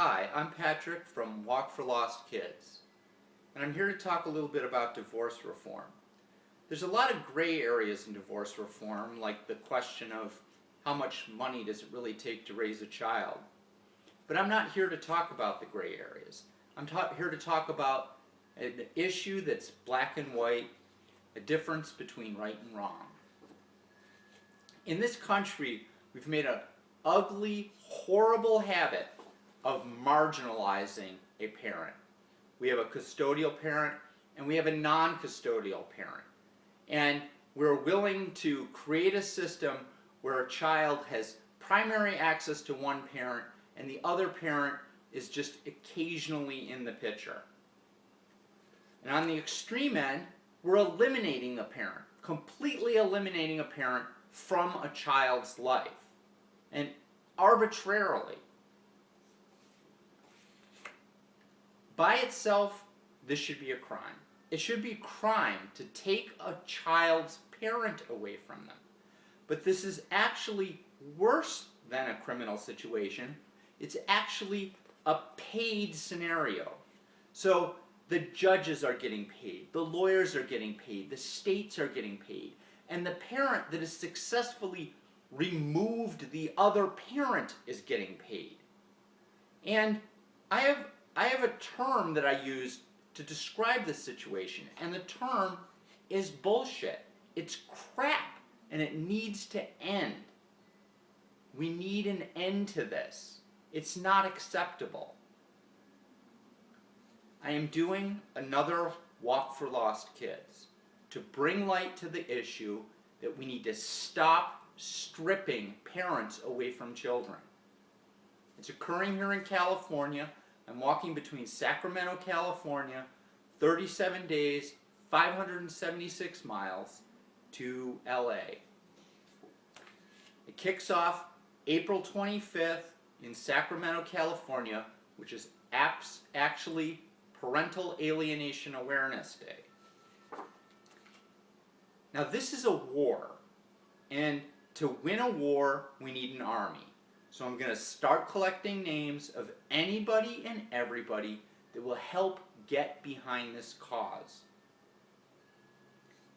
Hi, I'm Patrick from Walk for Lost Kids, and I'm here to talk a little bit about divorce reform. There's a lot of gray areas in divorce reform, like the question of how much money does it really take to raise a child. But I'm not here to talk about the gray areas. I'm here to talk about an issue that's black and white, a difference between right and wrong. In this country, we've made an ugly, horrible habit of marginalizing a parent. We have a custodial parent and we have a non-custodial parent. And we're willing to create a system where a child has primary access to one parent and the other parent is just occasionally in the picture. And on the extreme end, we're eliminating the parent, completely eliminating a parent from a child's life, and arbitrarily. By itself, this should be a crime. It should be a crime to take a child's parent away from them. But this is actually worse than a criminal situation. It's actually a paid scenario. So the judges are getting paid, the lawyers are getting paid, the states are getting paid, and the parent that has successfully removed the other parent is getting paid. And I have a term that I use to describe this situation, and the term is bullshit. It's crap, and it needs to end. We need an end to this. It's not acceptable. I am doing another Walk for Lost Kids to bring light to the issue that we need to stop stripping parents away from children. It's occurring here in California. I'm walking between Sacramento, California, 37 days, 576 miles to LA. It kicks off April 25th in Sacramento, California, which is actually Parental Alienation Awareness Day. Now this is a war, and to win a war, we need an army. So I'm going to start collecting names of anybody and everybody that will help get behind this cause.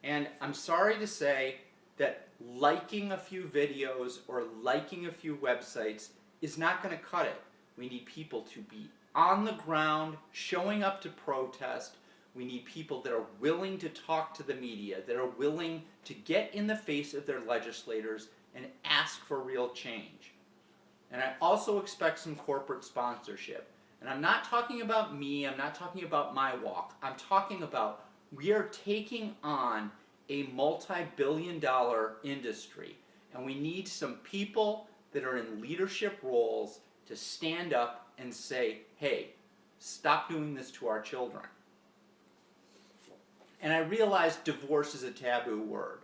And I'm sorry to say that liking a few videos or liking a few websites is not going to cut it. We need people to be on the ground, showing up to protest. We need people that are willing to talk to the media, that are willing to get in the face of their legislators and ask for real change. And I also expect some corporate sponsorship. And I'm not talking about me, I'm not talking about my walk. I'm talking about we are taking on a multi-billion-dollar industry. And we need some people that are in leadership roles to stand up and say, hey, stop doing this to our children. And I realize divorce is a taboo word.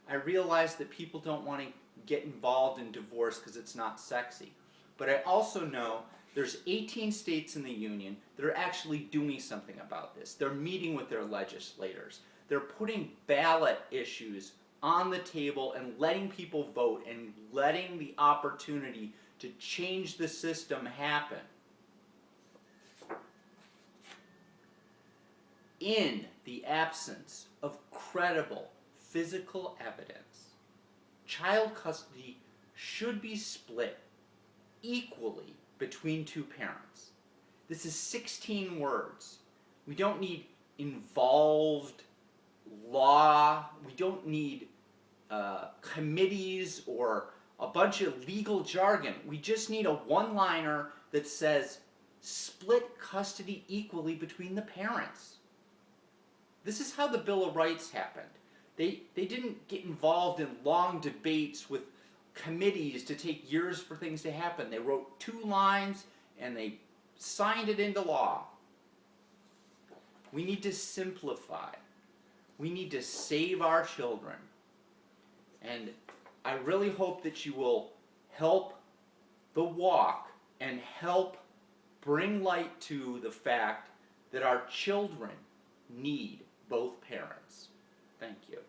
I realize that people don't want to get involved in divorce because it's not sexy. But I also know there's 18 states in the union that are actually doing something about this. They're meeting with their legislators. They're putting ballot issues on the table and letting people vote and letting the opportunity to change the system happen. In the absence of credible physical evidence, child custody should be split equally between two parents. This is 16 words. We don't need involved law. We don't need committees or a bunch of legal jargon. We just need a one-liner that says split custody equally between the parents. This is how the Bill of Rights happened. They didn't get involved in long debates with committees to take years for things to happen. They wrote 2 lines and they signed it into law. We need to simplify. We need to save our children. And I really hope that you will help the walk and help bring light to the fact that our children need both parents. Thank you.